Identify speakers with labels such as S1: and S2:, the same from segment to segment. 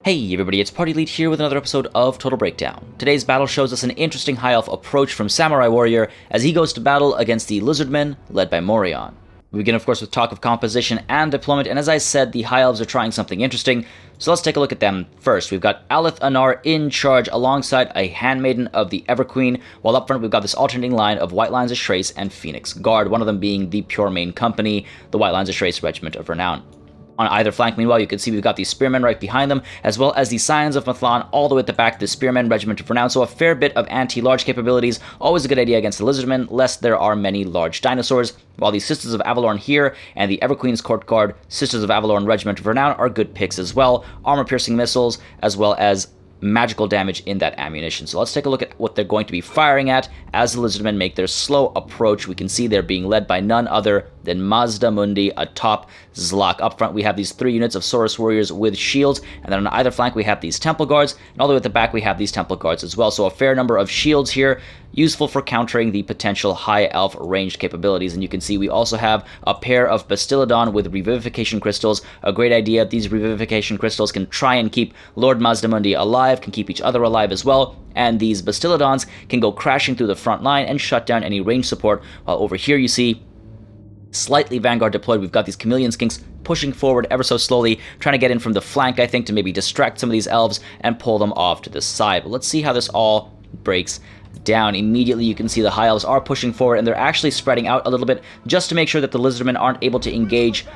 S1: Hey everybody, it's Party Lead here with another episode of Total Breakdown. Today's battle shows us an interesting High Elf approach from Samurai Warrior as he goes to battle against the Lizardmen led by Morionn. We begin of course with talk of composition and deployment, and as I said, the High Elves are trying something interesting, so let's take a look at them first. We've got Aleth Anar in charge alongside a Handmaiden of the Everqueen, while up front we've got this alternating line of White Lions of Shrace and Phoenix Guard, one of them being the Pure Main Company, the White Lions of Shrace Regiment of Renown. On either flank, meanwhile, you can see we've got these Spearmen right behind them, as well as the Scions of Mathlan all the way at the back, the Spearmen Regiment of Renown, so a fair bit of anti-large capabilities, always a good idea against the Lizardmen, lest there are many large dinosaurs, while the Sisters of Avalorn here and the Everqueen's Court Guard, Sisters of Avalorn Regiment of Renown are good picks as well, armor-piercing missiles, as well as magical damage in that ammunition. So let's take a look at what they're going to be firing at as the Lizardmen make their slow approach. We can see they're being led by none other than Mazda Mundi atop Zlok. Up front we have these 3 units of Saurus Warriors with shields, and then on either flank we have these Temple Guards, and all the way at the back we have these Temple Guards as well. So a fair number of shields here, useful for countering the potential High Elf ranged capabilities. And you can see we also have a pair of Bastillodon with Revivification Crystals. A great idea. These Revivification Crystals can try and keep Lord Mazdamundi alive, can keep each other alive as well, and these Bastillodons can go crashing through the front line and shut down any range support, while over here you see slightly Vanguard deployed. We've got these Chameleon Skinks pushing forward ever so slowly, trying to get in from the flank, I think, to maybe distract some of these elves and pull them off to the side. But let's see how this all breaks down. Immediately you can see the High Elves are pushing forward, and they're actually spreading out a little bit just to make sure that the Lizardmen aren't able to engage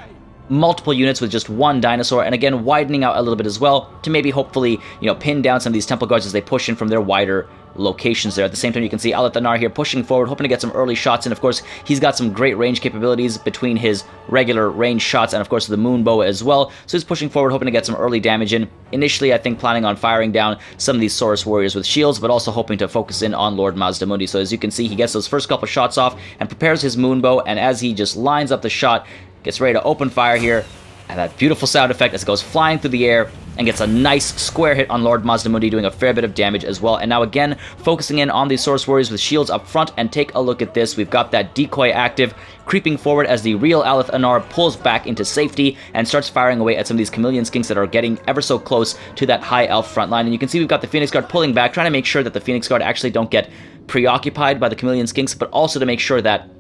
S1: multiple units with just one dinosaur, and again widening out a little bit as well to maybe hopefully, pin down some of these Temple Guards as they push in from their wider locations there. At the same time, you can see Aleth Anar here pushing forward, hoping to get some early shots, and of course he's got some great range capabilities between his regular range shots and of course the moon bow as well, so he's pushing forward hoping to get some early damage in. Initially I think planning on firing down some of these Saurus Warriors with shields, but also hoping to focus in on Lord Mazdamundi. So as you can see, he gets those first couple shots off and prepares his moon bow, and as he just lines up the shot, gets ready to open fire here, and that beautiful sound effect as it goes flying through the air and gets a nice square hit on Lord Mazdamundi, doing a fair bit of damage as well. And now again, focusing in on these Saurus Warriors with shields up front, and take a look at this. We've got that decoy active, creeping forward as the real Aleth Anar pulls back into safety and starts firing away at some of these Chameleon Skinks that are getting ever so close to that High Elf front line. And you can see we've got the Phoenix Guard pulling back, trying to make sure that the Phoenix Guard actually don't get preoccupied by the Chameleon Skinks, but also to make sure that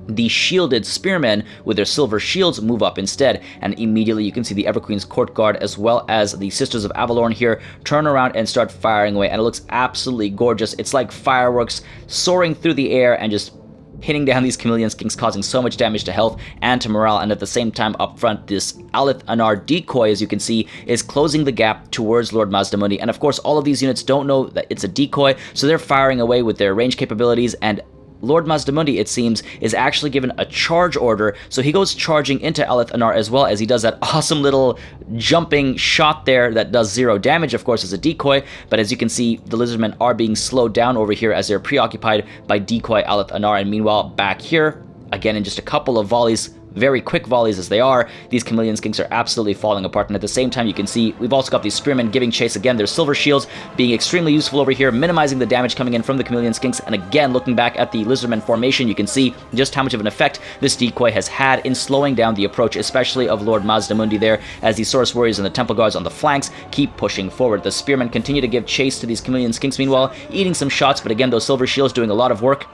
S1: the shielded Spearmen with their silver shields move up instead. And immediately you can see the Everqueen's Court Guard as well as the Sisters of Avalorn here turn around and start firing away, and it looks absolutely gorgeous. It's like fireworks soaring through the air and just pinning down these Chameleon Skinks, causing so much damage to health and to morale. And at the same time up front, this Aleth Anar decoy, as you can see, is closing the gap towards Lord Mazdamundi. And of course all of these units don't know that it's a decoy, so they're firing away with their range capabilities, and Lord Mazdamundi, it seems, is actually given a charge order, so he goes charging into Aleth Anar as well, as he does that awesome little jumping shot there that does 0 damage, of course, as a decoy. But as you can see, the Lizardmen are being slowed down over here as they're preoccupied by decoy Aleth Anar. And meanwhile, back here, again in just a couple of volleys, very quick volleys as they are, these Chameleon Skinks are absolutely falling apart. And at the same time, you can see we've also got these Spearmen giving chase again, their silver shields being extremely useful over here, minimizing the damage coming in from the Chameleon Skinks. And again, looking back at the Lizardmen formation, you can see just how much of an effect this decoy has had in slowing down the approach, especially of Lord Mazdamundi there, as the Saurus Warriors and the Temple Guards on the flanks keep pushing forward. The Spearmen continue to give chase to these Chameleon Skinks, meanwhile eating some shots, but again, those silver shields doing a lot of work.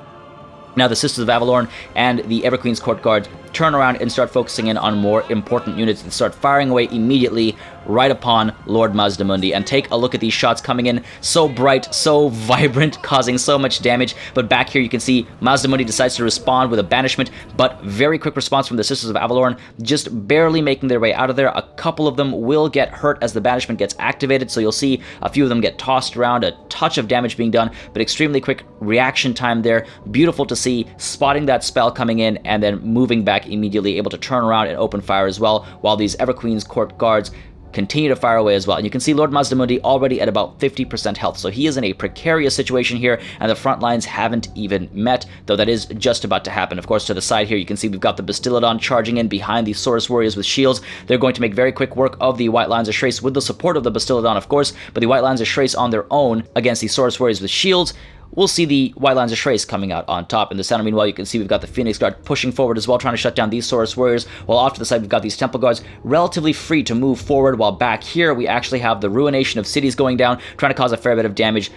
S1: Now the Sisters of Avalorn and the Everqueen's Court Guard turn around and start focusing in on more important units and start firing away immediately right upon Lord Mazdamundi. And take a look at these shots coming in, so bright, so vibrant, causing so much damage. But back here you can see Mazdamundi decides to respond with a banishment, but very quick response from the Sisters of Avalorn, just barely making their way out of there. A couple of them will get hurt as the banishment gets activated, so you'll see a few of them get tossed around, a touch of damage being done, but extremely quick reaction time there. Beautiful to see, spotting that spell coming in and then moving back immediately, able to turn around and open fire as well, while these Everqueen's Court Guards continue to fire away as well. And you can see Lord Mazdamundi already at about 50% health, so he is in a precarious situation here, and the front lines haven't even met, though that is just about to happen. Of course, to the side here, you can see we've got the Bastillodon charging in behind the Saurus Warriors with shields. They're going to make very quick work of the White Lions of Shrace with the support of the Bastillodon, of course, but the White Lions of Shrace on their own against the Saurus Warriors with shields we'll see the White Lines of Trace coming out on top. In the center, meanwhile, you can see we've got the Phoenix Guard pushing forward as well, trying to shut down these Saurus Warriors, while off to the side we've got these Temple Guards relatively free to move forward, while back here we actually have the Ruination of Cities going down, trying to cause a fair bit of damage,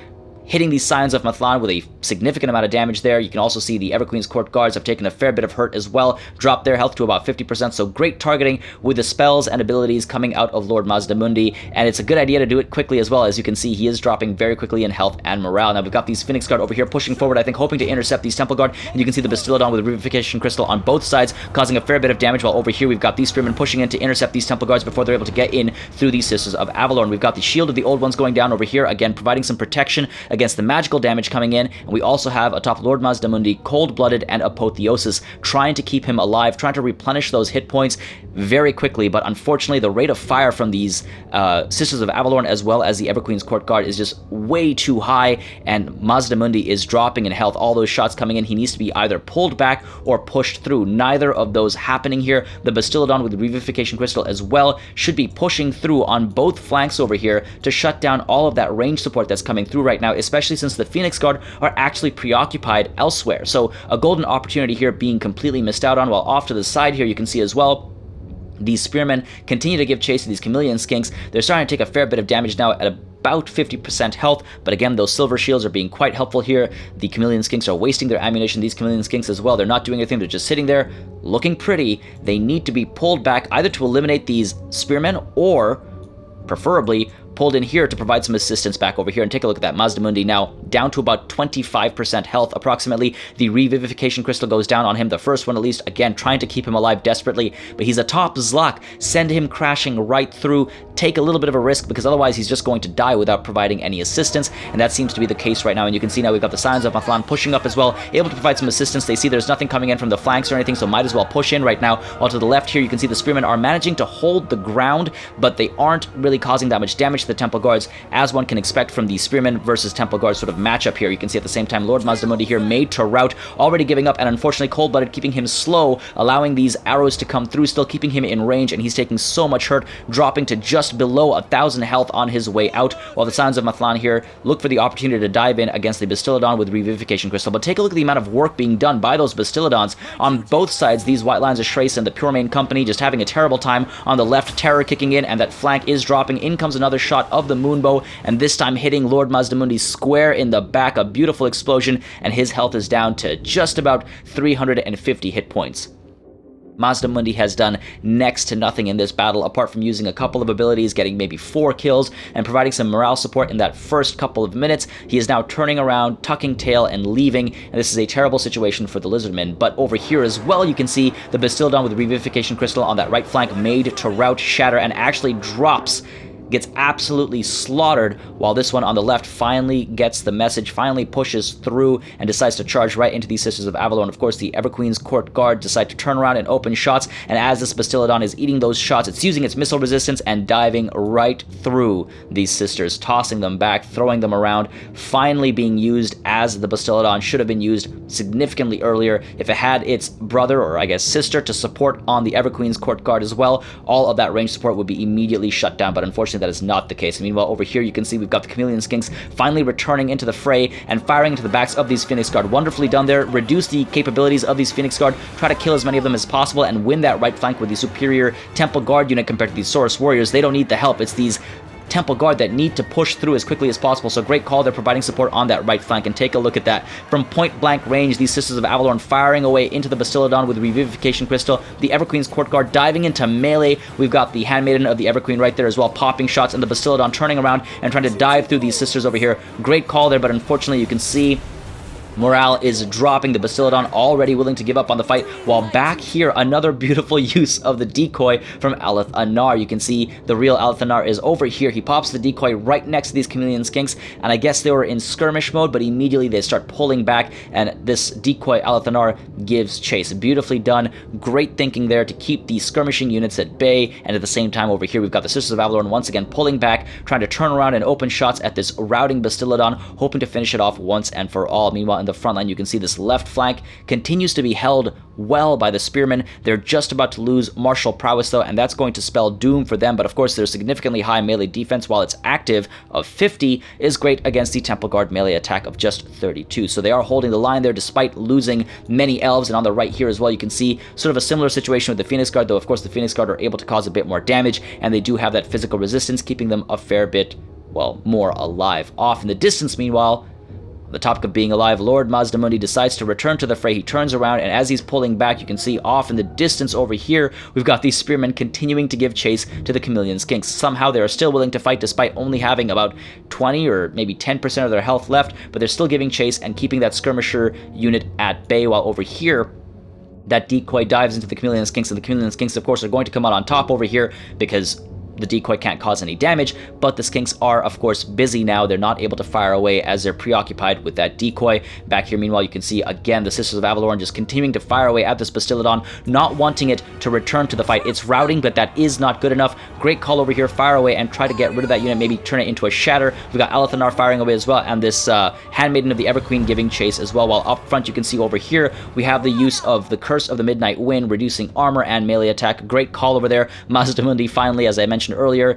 S1: hitting these Scions of M'Thlan with a significant amount of damage there. You can also see the Everqueen's Court Guards have taken a fair bit of hurt as well, dropped their health to about 50%, so great targeting with the spells and abilities coming out of Lord Mazdamundi, and it's a good idea to do it quickly as well. As you can see, he is dropping very quickly in health and morale. Now we've got these Phoenix Guard over here pushing forward, I think hoping to intercept these Temple Guard, and you can see the Bastiladon with Revivification Crystal on both sides, causing a fair bit of damage, while over here we've got these Spearmen pushing in to intercept these Temple Guards before they're able to get in through these Sisters of Avalorn. We've got the Shield of the Old Ones going down over here, again providing some protection against the magical damage coming in, and we also have atop Lord Mazdamundi Cold-Blooded and Apotheosis, trying to keep him alive, trying to replenish those hit points very quickly, but unfortunately the rate of fire from these Sisters of Avalorn as well as the Everqueen's Court Guard is just way too high, and Mazdamundi is dropping in health. All those shots coming in, he needs to be either pulled back or pushed through. Neither of those happening here. The Bastiladon with the Revivification Crystal as well should be pushing through on both flanks over here to shut down all of that range support that's coming through right now, especially since the Phoenix Guard are actually preoccupied elsewhere. So a golden opportunity here being completely missed out on, while off to the side here you can see as well these Spearmen continue to give chase to these Chameleon Skinks. They're starting to take a fair bit of damage now at about 50% health, but again, those silver shields are being quite helpful here. The Chameleon Skinks are wasting their ammunition. These Chameleon Skinks as well, they're not doing anything. They're just sitting there looking pretty. They need to be pulled back either to eliminate these Spearmen or preferably pulled in here to provide some assistance back over here. And take a look at that. Mazdamundi now down to about 25% health approximately. The Revivification Crystal goes down on him, the first one at least, again trying to keep him alive desperately, but he's atop Zlak. Send him crashing right through. Take a little bit of a risk, because otherwise he's just going to die without providing any assistance, and that seems to be the case right now. And you can see now we've got the Scions of M'Thlan pushing up as well, able to provide some assistance. They see there's nothing coming in from the flanks or anything, so might as well push in right now. While to the left here you can see the Spearmen are managing to hold the ground, but they aren't really causing that much damage to the Temple Guards, as one can expect from the Spearmen versus Temple Guard sort of matchup here. You can see at the same time Lord Mazdamundi here made to rout, already giving up, and unfortunately Cold-Blooded keeping him slow, allowing these arrows to come through, still keeping him in range, and he's taking so much hurt, dropping to just below 1,000 health on his way out, while the Scions of M'Thlan here look for the opportunity to dive in against the Bastiladon with Revivification Crystal. But take a look at the amount of work being done by those Bastiladons on both sides. These White Lines of Trace and the Pure Main Company just having a terrible time. On the left, Terror kicking in, and that flank is dropping. In comes another shot of the Moonbow, and this time hitting Lord Mazdamundi square in the back. A beautiful explosion, and his health is down to just about 350 hit points. Mazdamundi has done next to nothing in this battle, apart from using a couple of abilities, getting maybe 4 kills, and providing some morale support in that first couple of minutes. He is now turning around, tucking tail, and leaving, and this is a terrible situation for the Lizardmen. But over here as well, you can see the Bastiladon with Revivification Crystal on that right flank made to rout, shatter, and actually drops, gets absolutely slaughtered, while this one on the left finally gets the message, finally pushes through, and decides to charge right into these Sisters of Avalorn. Of course, the Everqueen's Court Guard decide to turn around and open shots, and as this Bastiladon is eating those shots, it's using its missile resistance and diving right through these Sisters, tossing them back, throwing them around, finally being used as the Bastiladon should have been used significantly earlier. If it had its brother, or I guess sister, to support on the Everqueen's Court Guard as well, all of that range support would be immediately shut down, but unfortunately that is not the case. Meanwhile, over here you can see we've got the Chameleon Skinks finally returning into the fray and firing into the backs of these Phoenix Guard. Wonderfully done there. Reduce the capabilities of these Phoenix Guard, try to kill as many of them as possible, and win that right flank with the superior Temple Guard unit compared to these Saurus Warriors. They don't need the help. It's these Temple Guard that need to push through as quickly as possible, so great call. They're providing support on that right flank, and take a look at that. From point-blank range, these Sisters of Avalorn firing away into the Bastiladon with Revivification Crystal. The Everqueen's Court Guard diving into melee. We've got the Handmaiden of the Everqueen right there as well, popping shots, and the Bastiladon turning around and trying to dive through these Sisters over here. Great call there, but unfortunately you can see morale is dropping. The Bastiladon already willing to give up on the fight, while back here, another beautiful use of the decoy from Aleth Anar. You can see the real Aleth Anar is over here. He pops the decoy right next to these Chameleon Skinks, and I guess they were in skirmish mode, but immediately they start pulling back, and this decoy Aleth Anar gives chase. Beautifully done. Great thinking there to keep the skirmishing units at bay, and at the same time over here we've got the Sisters of Avalorn once again pulling back, trying to turn around and open shots at this routing Bastiladon, hoping to finish it off once and for all. Meanwhile, the front line. You can see this left flank continues to be held well by the spearmen. They're just about to lose martial prowess though, and that's going to spell doom for them. But of course, their significantly high melee defense, while it's active of 50, is great against the Temple Guard melee attack of just 32. So they are holding the line there despite losing many elves. And on the right here as well, you can see sort of a similar situation with the Phoenix Guard, though of course the Phoenix Guard are able to cause a bit more damage, and they do have that physical resistance, keeping them a fair bit, well, more alive. Off in the distance, meanwhile, on the topic of being alive, Lord Mazdamundi decides to return to the fray. He turns around, and as he's pulling back, you can see off in the distance over here, we've got these spearmen continuing to give chase to the Chameleon Skinks. Somehow they are still willing to fight despite only having about 20 or maybe 10% of their health left, but they're still giving chase and keeping that skirmisher unit at bay, while over here, that decoy dives into the Chameleon Skinks, and the Chameleon Skinks, of course, are going to come out on top over here because the decoy can't cause any damage, but the skinks are, of course, busy now. They're not able to fire away as they're preoccupied with that decoy. Back here, meanwhile, you can see, again, the Sisters of Avalorn just continuing to fire away at this Bastillodon, not wanting it to return to the fight. It's routing, but that is not good enough. Great call over here. Fire away and try to get rid of that unit, maybe turn it into a shatter. We've got Alathanar firing away as well, and this Handmaiden of the Everqueen giving chase as well, while up front, you can see over here, we have the use of the Curse of the Midnight Wind, reducing armor and melee attack. Great call over there. Mazdamundi finally, as I mentioned earlier,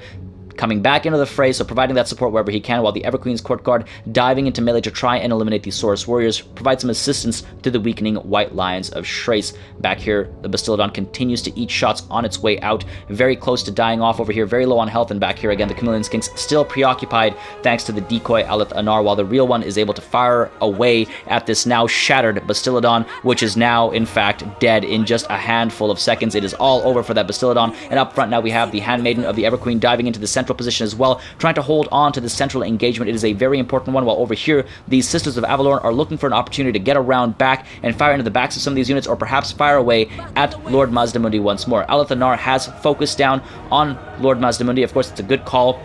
S1: coming back into the fray, so providing that support wherever he can, while the Everqueen's Court Guard diving into melee to try and eliminate these Saurus Warriors, provide some assistance to the weakening White Lions of Shrace. Back here, the Bastillodon continues to eat shots on its way out, very close to dying off over here, very low on health, and back here again, the Chameleon Skinks still preoccupied thanks to the decoy Aleth Anar, while the real one is able to fire away at this now shattered Bastillodon, which is now, in fact, dead in just a handful of seconds. It is all over for that Bastillodon, and up front now we have the Handmaiden of the Everqueen diving into the central position as well, trying to hold on to the central engagement. It is a very important one, while over here, these Sisters of Avalorn are looking for an opportunity to get around back and fire into the backs of some of these units, or perhaps fire away at Lord Mazdamundi once more. Aleth Anar has focused down on Lord Mazdamundi. Of course, it's a good call.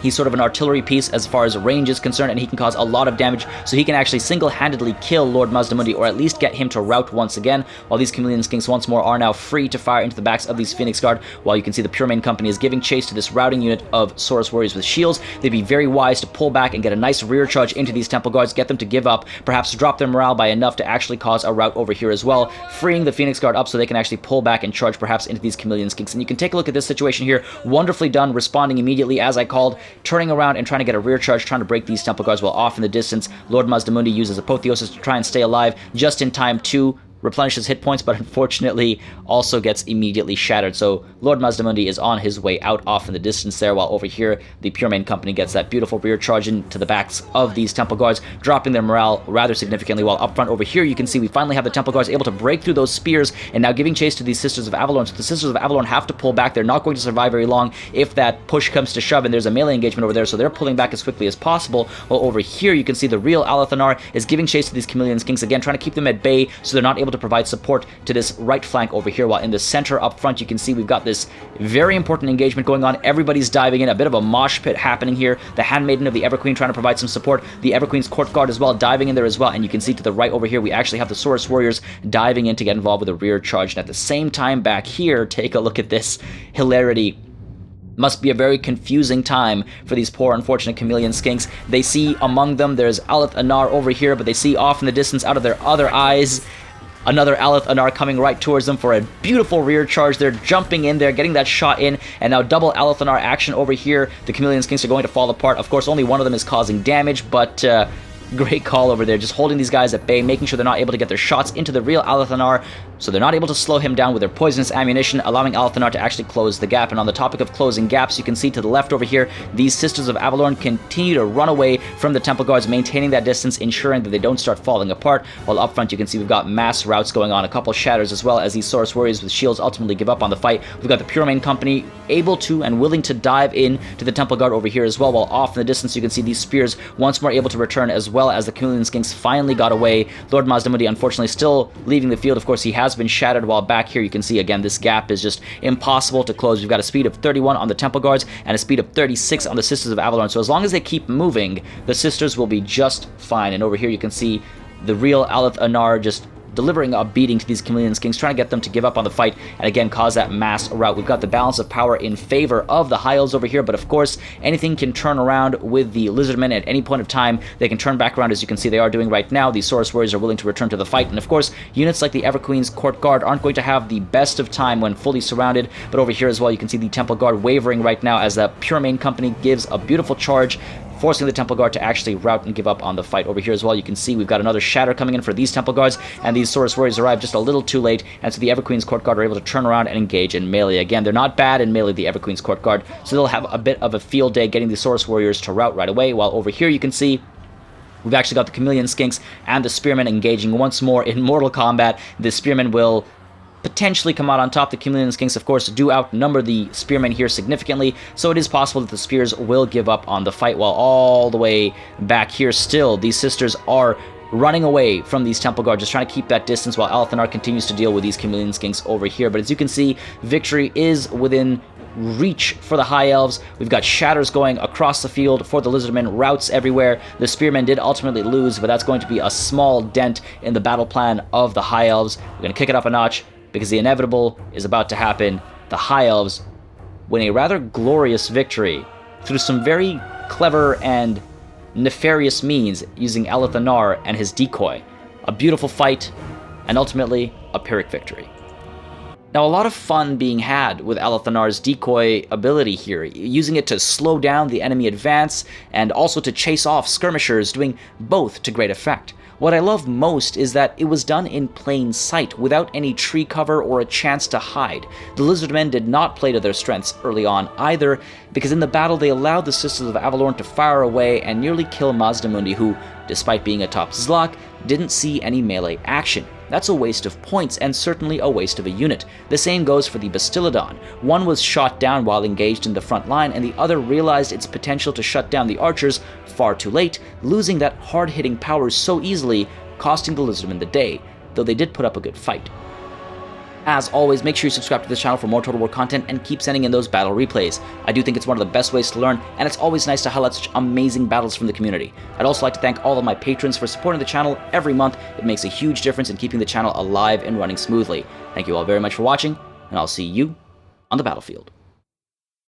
S1: He's sort of an artillery piece as far as range is concerned, and he can cause a lot of damage, so he can actually single-handedly kill Lord Mazdamundi, or at least get him to rout once again, while these Chameleon Skinks once more are now free to fire into the backs of these Phoenix Guard, while you can see the Pure Main Company is giving chase to this routing unit of Saurus Warriors with shields. They'd be very wise to pull back and get a nice rear charge into these Temple Guards, get them to give up, perhaps drop their morale by enough to actually cause a rout over here as well, freeing the Phoenix Guard up so they can actually pull back and charge perhaps into these Chameleon Skinks. And you can take a look at this situation here. Wonderfully done, responding immediately as I called, turning around and trying to get a rear charge, trying to break these Temple Guards, while off in the distance, Lord Mazdamundi uses Apotheosis to try and stay alive just in time to replenish his hit points, but unfortunately also gets immediately shattered. So Lord Mazdamundi is on his way out off in the distance there, while over here the Pure Main Company gets that beautiful rear charge into the backs of these Temple Guards, dropping their morale rather significantly, while up front over here you can see we finally have the Temple Guards able to break through those spears and now giving chase to these Sisters of Avalorn. So the Sisters of Avalorn have to pull back. They're not going to survive very long if that push comes to shove, and there's a melee engagement over there, so they're pulling back as quickly as possible, while over here you can see the real Alathanar is giving chase to these Chameleon Skinks, again trying to keep them at bay so they're not able to provide support to this right flank over here, while in the center up front you can see we've got this very important engagement going on. Everybody's diving in, a bit of a mosh pit happening here. The Handmaiden of the Everqueen trying to provide some support, the Everqueen's Court Guard as well diving in there as well, and you can see to the right over here we actually have the Saurus Warriors diving in to get involved with a rear charge. And at the same time back here, take a look at this hilarity. Must be a very confusing time for these poor unfortunate Chameleon Skinks. They see among them there's Aleth Anar over here, but they see off in the distance out of their other eyes another Aleth Anar coming right towards them for a beautiful rear charge. They're jumping in there, getting that shot in, and now double Aleth Anar action over here. The Chameleon Skinks are going to fall apart. Of course, only one of them is causing damage, but great call over there, just holding these guys at bay, making sure they're not able to get their shots into the real Aleth Anar, so they're not able to slow him down with their poisonous ammunition, allowing Aleth Anar to actually close the gap. And on the topic of closing gaps, you can see to the left over here, these Sisters of Avalorn continue to run away from the Temple Guards, maintaining that distance, ensuring that they don't start falling apart, while up front you can see we've got mass routes going on, a couple shatters as well, as these Saurus Warriors with shields ultimately give up on the fight. We've got the Pure Main Company able to and willing to dive in to the Temple Guard over here as well, while off in the distance you can see these spears once more able to return, as well as the Chameleon Skinks finally got away. Lord Mazdamundi unfortunately still leaving the field. Of course, he has been shattered, while back here you can see again this gap is just impossible to close. We've got a speed of 31 on the Temple Guards and a speed of 36 on the Sisters of Avalorn, so as long as they keep moving, the Sisters will be just fine. And over here you can see the real Aleth Anar just delivering a beating to these Chameleon Skinks, trying to get them to give up on the fight and again cause that mass rout. We've got the balance of power in favor of the High Elves over here, but of course anything can turn around with the Lizardmen at any point of time. They can turn back around, as you can see they are doing right now. The Saurus Warriors are willing to return to the fight, and of course units like the Everqueen's Court Guard aren't going to have the best of time when fully surrounded. But over here as well you can see the Temple Guard wavering right now as the Pure Main Company gives a beautiful charge, forcing the Temple Guard to actually rout and give up on the fight. Over here as well, you can see we've got another Shatter coming in for these Temple Guards, and these Saurus Warriors arrive just a little too late, and so the Everqueen's Court Guard are able to turn around and engage in melee. Again, they're not bad in melee, the Everqueen's Court Guard, so they'll have a bit of a field day getting the Saurus Warriors to rout right away, while over here you can see we've actually got the Chameleon Skinks and the Spearmen engaging once more in mortal combat. The Spearmen will potentially come out on top. The Chameleon Skinks, of course, do outnumber the Spearmen here significantly, so it is possible that the Spears will give up on the fight, while all the way back here still, these Sisters are running away from these Temple Guard, just trying to keep that distance while Alathanar continues to deal with these Chameleon Skinks over here. But as you can see, victory is within reach for the High Elves. We've got shatters going across the field for the Lizardmen, routes everywhere. The Spearmen did ultimately lose, but that's going to be a small dent in the battle plan of the High Elves. We're going to kick it up a notch, because the inevitable is about to happen. The High Elves win a rather glorious victory through some very clever and nefarious means using Alathanar and his decoy. A beautiful fight, and ultimately a Pyrrhic victory. Now, a lot of fun being had with Alathanar's decoy ability here, using it to slow down the enemy advance and also to chase off skirmishers, doing both to great effect. What I love most is that it was done in plain sight, without any tree cover or a chance to hide. The Lizardmen did not play to their strengths early on either, because in the battle they allowed the Sisters of Avalorn to fire away and nearly kill Mazdamundi, who, despite being atop Zlak, didn't see any melee action. That's a waste of points, and certainly a waste of a unit. The same goes for the Bastiladon. One was shot down while engaged in the front line, and the other realized its potential to shut down the archers far too late, losing that hard-hitting power so easily, costing the Lizardmen the day, though they did put up a good fight. As always, make sure you subscribe to this channel for more Total War content and keep sending in those battle replays. I do think it's one of the best ways to learn, and it's always nice to highlight such amazing battles from the community. I'd also like to thank all of my patrons for supporting the channel every month. It makes a huge difference in keeping the channel alive and running smoothly. Thank you all very much for watching, and I'll see you on the battlefield.